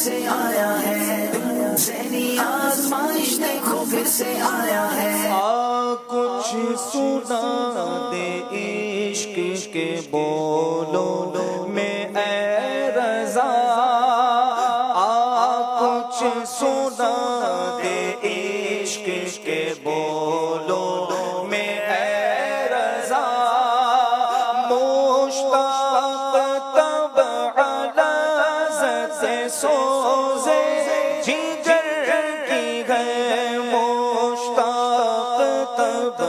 से आया है, ज़हनी आज़माइश देखो फिर से आया है। कुछ सुना दे इश्क के बोलों में ऐ रज़ा, कुछ सुना दे इश्क के बोलों में ऐ रज़ा। मुश्ताक़ तब लज़्ज़त सोज़े जिगर की है, मुश्ताक़ तब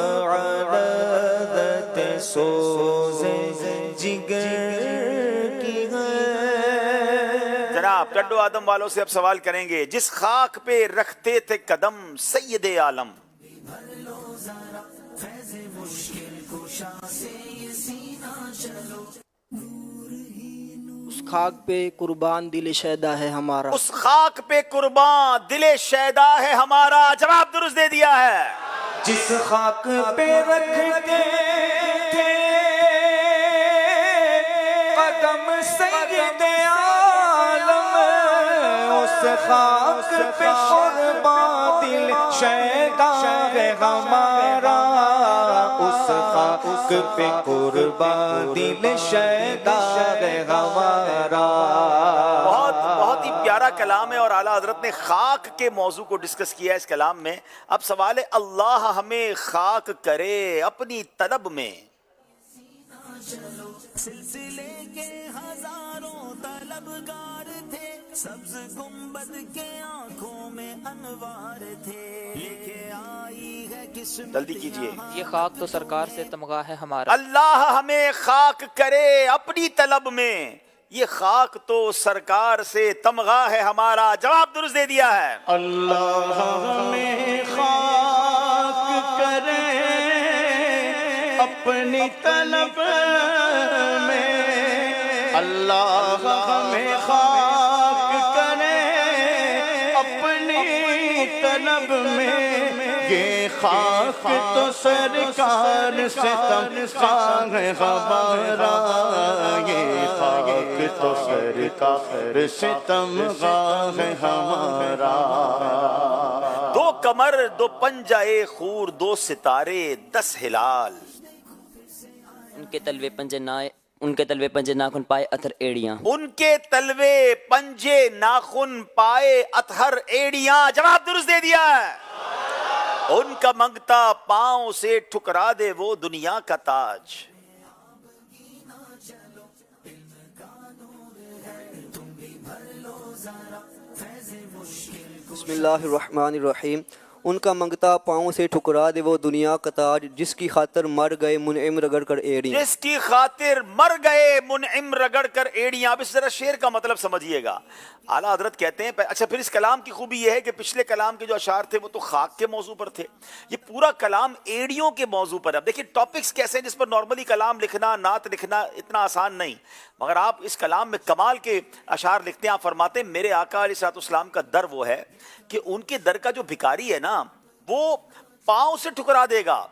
लज़्ज़त सोज़े जिगर की है। जनाब टड्डो आदम वालों से अब सवाल करेंगे, जिस खाक पे रखते थे कदम सैयदे आलम, उस खाक पे कुर्बान दिल शैदा है हमारा। उस खाक पे कुर्बान दिले शैदा है हमारा। जवाब दुरुस्त दे दिया है। जिस खाक पे रखते थे कदम सैयदे आलम, उस खाक पे कुर्बान दिल शैदा है हमारा। उस खाक पे कुर्बान दिल शैदा है हमारा। बहुत ही प्यारा कलाम है और आला हजरत ने खाक के मौजू को डिस्कस किया है इस कलाम में। अब सवाल है, अल्लाह हमें खाक करे अपनी तलब में। सिलसिले के हजारों तलबगार थे, सब्ज गुंबद के आंखों में अनवार थे। लेके आई है किस्मत जल्दी कीजिए। ये खाक तो सरकार से तमगा है हमारा। अल्लाह हमें खाक करे अपनी तलब में, ये खाक तो सरकार से तमगा है हमारा। जवाब दुरुस्त दे दिया है। अल्लाह हमें खाक करे अपनी तलब में, अल्लाह हमें खाक करे अपनी तलब में। ये खाक तो सरकार से तमगा है हमारा, ये खाक तो सरकार से तमगा है हमारा। दो कमर दो पंजाए खूर दो सितारे 10 हिलाल, उनके तलवे पंजे नाखून पाए अथर एड़ियां, उनके तलवे पंजे नाखून पाए अतहर एड़ियां। जवाब दुरुस्त दे दिया है। उनका मंगता पांव से ठुकरा दे वो दुनिया का ताज। बिस्मिल्लाहिर्रहमानिर्रहीम। उनका मंगता पाँव से ठुकरा दे वो दुनिया का ताज, जिसकी खातर मर गए मुनइम रगड़ कर एड़ियां। जिसकी खातिर मर गए मुनइम रगड़ कर एड़ियां। अब इस जरा शेर का मतलब समझिएगा। आला हजरत कहते हैं, अच्छा फिर इस कलाम की खूबी यह है कि पिछले कलाम के जो अशार थे वो तो खाक के मौजू पर थे, ये पूरा कलाम एड़ियों के मौजू पर है। अब देखिए टॉपिक्स कैसे हैं जिस पर नॉर्मली कलाम लिखना, नात लिखना इतना आसान नहीं, मगर आप इस कलाम में कमाल के अशार लिखते हैं। आप फरमाते हैं, मेरे आका अलैहिस्सलाम का दर वो है कि उनके दर का जो भिखारी है ना, वो पांव से ठुकरा देगा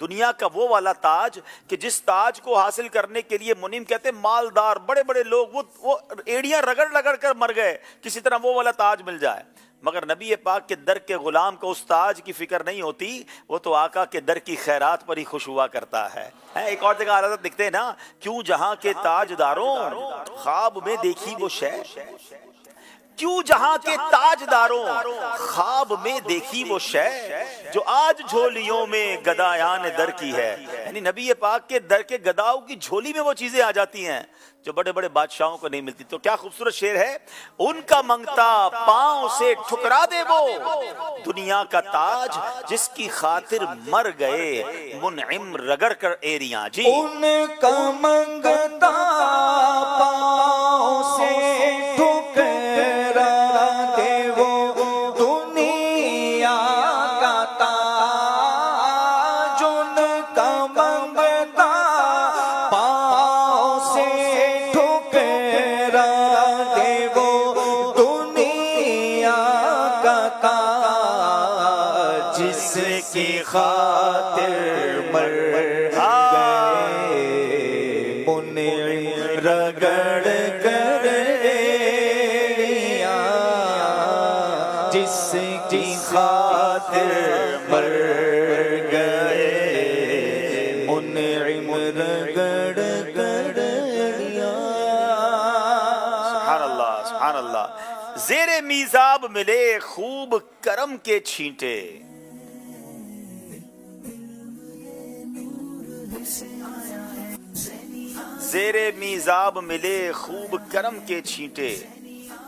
दुनिया का वो वाला ताज कि जिस ताज को हासिल करने के लिए मुनीम कहते हैं मालदार बड़े बड़े लोग वो एड़ियां रगड़ रगड़ कर मर गए, किसी तरह वो वाला ताज मिल जाए। मगर नबी पाक के दर के गुलाम को उस ताज की फिक्र नहीं होती, वो तो आका के दर की खैरात पर ही खुश हुआ करता है। एक और जगह आला दिखते हैं ना, क्यों जहां के ताजदारों ख्वाब में देखी वो शय, क्यों जहां के ताजदारों ख्वाब में देखी वो शय, जो आज झोलियों में गदायान दर की है। यानी नबी पाक के दर के गदाओं की झोली में वो चीजें आ जाती हैं जो बड़े बड़े बादशाहों को नहीं मिलती। तो क्या खूबसूरत शेर है, उनका मंगता पांव से ठुकरा दे वो दुनिया का ताज, जिसकी खातिर मर गए मुनइम रगड़ कर एड़ियां। जी, उनका मंगता पांव से ठुकरा दे वो दुनिया का ताज, उनका मंगता पांव से ठुकरा दे वो दुनिया का ताज, जिसकी खातिर मर रगड़ कर एड़ियां। जिसकी खातिर मर गए मुनइम रगड़ कर सुभान अल्लाह, सुभान अल्लाह। जेरे मीजाब मिले खूब करम के छींटे, जेरे मीजाब मिले खूब करम के छींटे,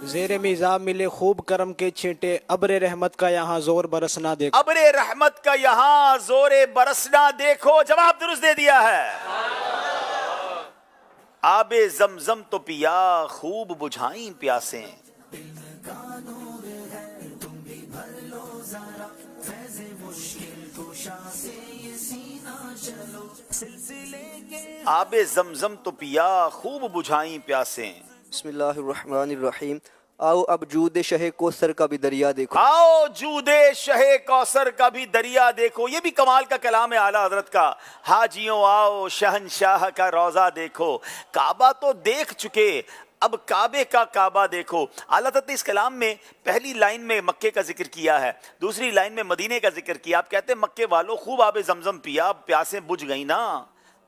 ज़ेरे मिज़ाब मिले खूब करम के छींटे, अब्र रहमत का यहाँ जोर बरसना देखो। अब्रे रहमत का यहाँ जोरे बरसना देखो। जवाब दुरुस्त दे दिया है। आबे जमजम तो पिया खूब बुझाई प्यासे, आबे जमजम तो पिया खूब बुझाई प्यासे। बिस्मिल्लाहिर्रहमानिर्रहीम। आओ अब जूद शहे कौसर का भी दरिया देखो। आओ जूदे शहे कौसर का भी दरिया देखो। ये भी कमाल का कलाम है आला हजरत का। हाजियों आओ शहनशाह का रोजा देखो। काबा तो देख चुके, अब काबे का काबा देखो। आला हज़रत ने इस कलाम में पहली लाइन में मक्के का जिक्र किया है, दूसरी लाइन में मदीने का जिक्र किया। आप कहते हैं मक्के वालों खूब आबे जमजम पिया, प्यासें बुझ गई ना।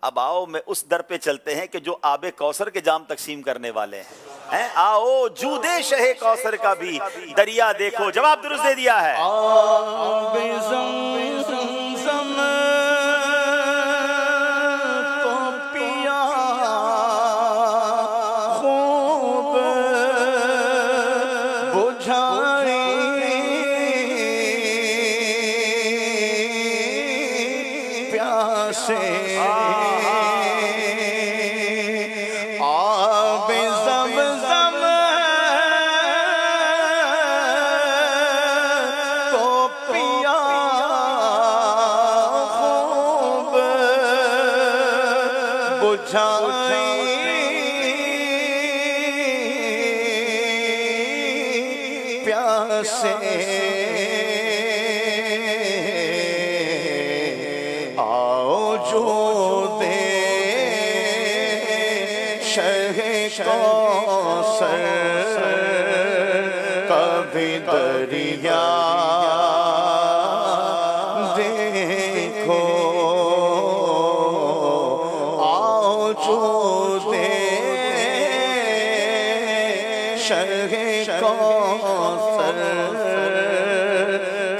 अब आओ मैं उस दर पे चलते हैं कि जो आबे कौसर के जाम तकसीम करने वाले हैं। आओ जूदे शहे कौसर का भी दरिया देखो। जवाब दुरुस्त दे दिया है। आबे ज़मज़म तो पिया खूब बुझाई प्यासे, आबे ज़मज़म तो पिया खूब बुझाई प्यासे, आओ जो दे शहे कौसर कभी दरिया देखो। आओ जो दे शहे कौसर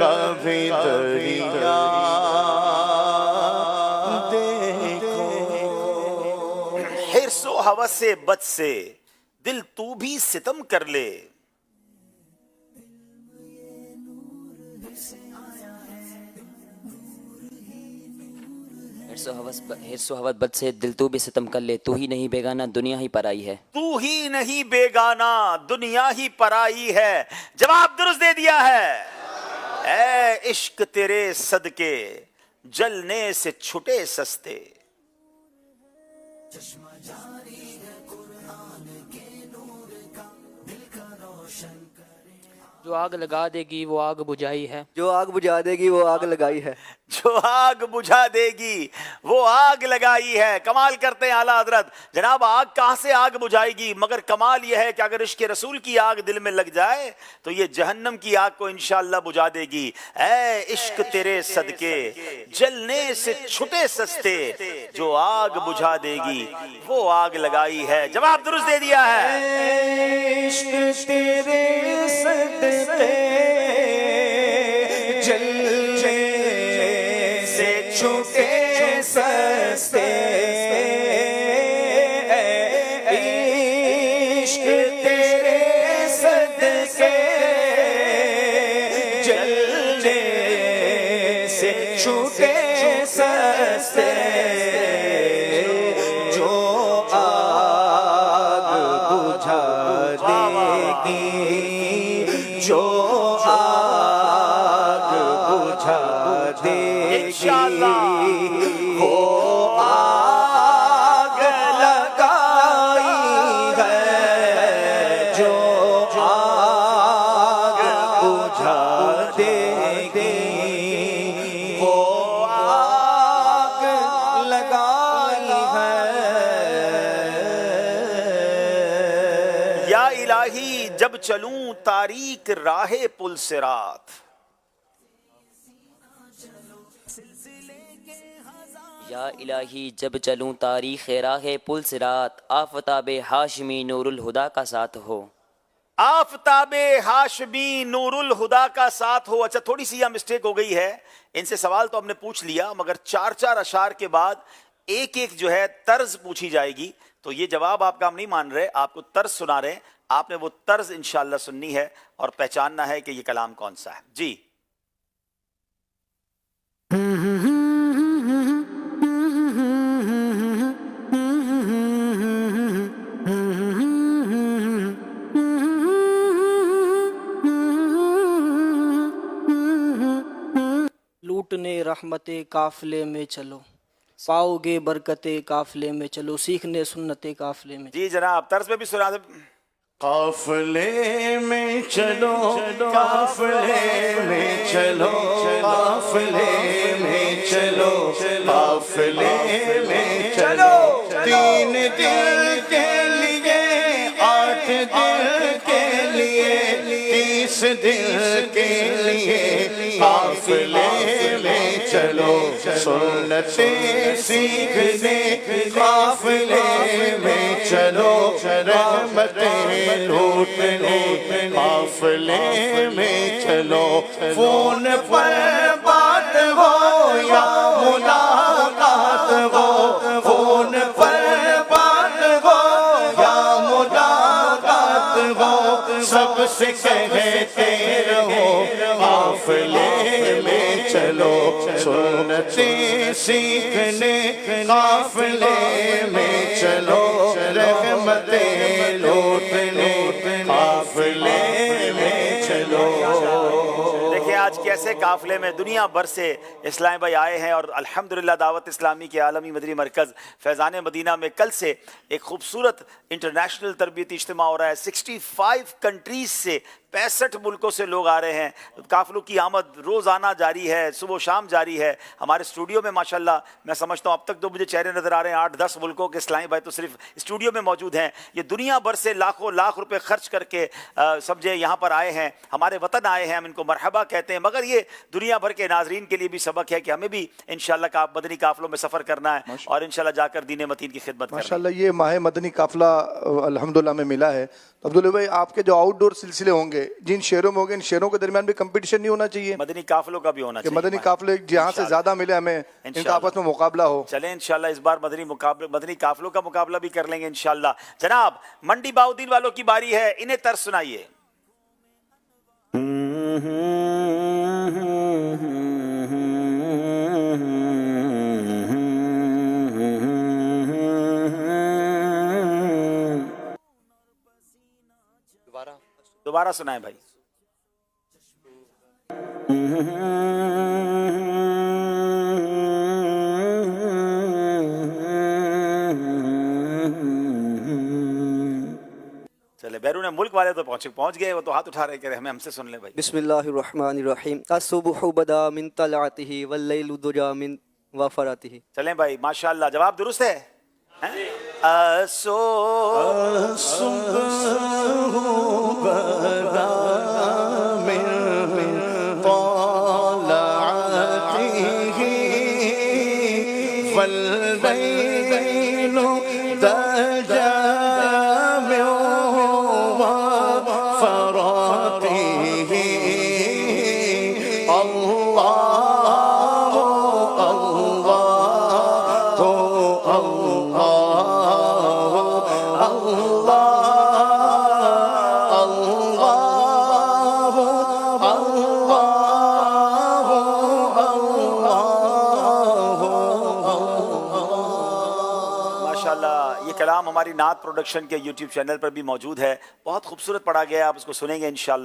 कभी दरिया देखो। हिर्सो हवस से बच से दिल तू भी सितम कर ले। हिर्सो हवस बद से दिल तू भी सितम कर ले, तू ही नहीं बेगाना दुनिया ही पराई है। तू ही नहीं बेगाना दुनिया ही पराई है। जवाब दुरुस्त दे दिया है। ऐ इश्क तेरे सदके जलने से छुटे सस्ते। जो आग लगा देगी वो आग बुझाई है। जो आग बुझा देगी वो आग लगाई है। जो आग बुझा देगी वो आग लगाई है। कमाल करते हैं आला हजरत। जनाब आग कहां से आग बुझाएगी, मगर कमाल यह है कि अगर इश्क रसूल की आग दिल में लग जाए तो ये जहन्नम की आग को इंशाअल्लाह बुझा देगी। ऐ इश्क तेरे सदके जलने से छुटे सस्ते, जो आग बुझा देगी वो आग लगाई है। जवाब दुरुस्त दे दिया है। इश्क तेरे सदके जलने से छूटे सस्ते, इश्क तेरे सदके जलने से छूटे सस्ते, जो आग बुझा देगी, जो आग बुझा देगी, वो आग लगाई है, जो आग बुझा देगी, वो आग लगाई है। या इलाही इलाही जब चलूं तारीक राहे पुल सिरात, या इलाही जब चलूं तारीख़ राह पुल सिरात, आफताब हाशमी नूरुल हुदा का साथ हो। आफताबे हाशमी नूरुल हुदा का साथ हो। अच्छा, थोड़ी सी यह मिस्टेक हो गई है, इनसे सवाल तो हमने पूछ लिया, मगर 4-4 अशार के बाद एक एक जो है तर्ज पूछी जाएगी। तो ये जवाब आपका हम नहीं मान रहे, आपको तर्ज सुना रहे हैं। आपने वो तर्ज इंशाअल्लाह सुननी है और पहचानना है कि ये कलाम कौन सा है। जी लूटने रहमते काफिले में चलो, पाओगे बरकते काफिले में चलो, सीखने सुन्नते काफिले में। जी जनाब, तर्ज पे भी सुना दे। काफिले में चलो, काफिले में चलो, काफिले में चलो, काफिले में चलो। 3 दिल के लिए, 8 दिल के लिए, 30 दिल के लिए, काफिले में चलो। सुन्नते सीखने काफिले में चलो, रहमतें लूटने काफिले में चलो। फोन पर बात हो या मुलाकात हो, फोन पर बात हो या मुलाकात हो, सबसे कहते रहो काफिले में चलो। सुन्नते सीखने काफिले में चलो, रहमतें लूटने काफिले में चलो। देखिए आज कैसे काफिले में दुनिया भर से इस्लामी भाई आए हैं और अल्हम्दुलिल्लाह दावत इस्लामी के आलमी मदनी मरकज़ फैज़ान मदीना में कल से एक खूबसूरत इंटरनेशनल तरबियती इज्तिमा हो रहा है। 65 कंट्रीज से 65 मुल्कों से लोग आ रहे हैं। काफिलों की आमद रोज़ाना जारी है, सुबह शाम जारी है। हमारे स्टूडियो में माशाल्लाह मैं समझता हूँ अब तक तो मुझे चेहरे नज़र आ रहे हैं 8-10 मुल्कों के इस्लामी भाई तो सिर्फ स्टूडियो में मौजूद हैं। ये दुनिया भर से लाखों लाख रुपए खर्च करके समझे यहाँ पर आए हैं, हमारे वतन आए हैं, हम इनको मरहबा कहते हैं। मगर ये दुनिया भर के नाजरीन के लिए भी सबक है कि हमें भी इंशाल्लाह मदनी काफिलों में सफ़र करना है और इंशाल्लाह जाकर दीन मतीन की खिदमत करना है। माशाल्लाह ये माह मदनी काफिला अल्हम्दुलिल्लाह में मिला है। तो अब्दुल्ला भाई आपके जो आउटडोर सिलसिले होंगे, जिन शहरों में होंगे, इन शहरों के दरमियान भी कंपटीशन नहीं होना चाहिए? मदनी काफिलों का भी होना चाहिए। मदनी काफिले जहाँ से ज्यादा मिले हमें इनका आपस में मुकाबला हो। चलें इंशाल्लाह इस बार मदनी काफिलों का मुकाबला भी कर लेंगे इंशाल्लाह। जनाब मंडी बाउद्दीन वालों की बारी है, इन्हें तर्ज सुनाइए। दोबारा सुनाए भाई। चले बैरून मुल्क वाले तो पहुंच गए, वो तो हाथ उठा रहे कह रहे हमें हमसे सुन ले भाई। बिस्मिल्लाहिर्रहमानिर्रहीम। अस्सुबहु बदा मिन तलअतिही वल्लैलु दुजा मिन वफरतिही। चलें भाई माशाल्लाह, जवाब दुरुस्त है। ये कलाम हमारी नात प्रोडक्शन के YouTube चैनल पर भी मौजूद है, बहुत खूबसूरत पढ़ा गया, आप इसको सुनेंगे इंशाल्लाह।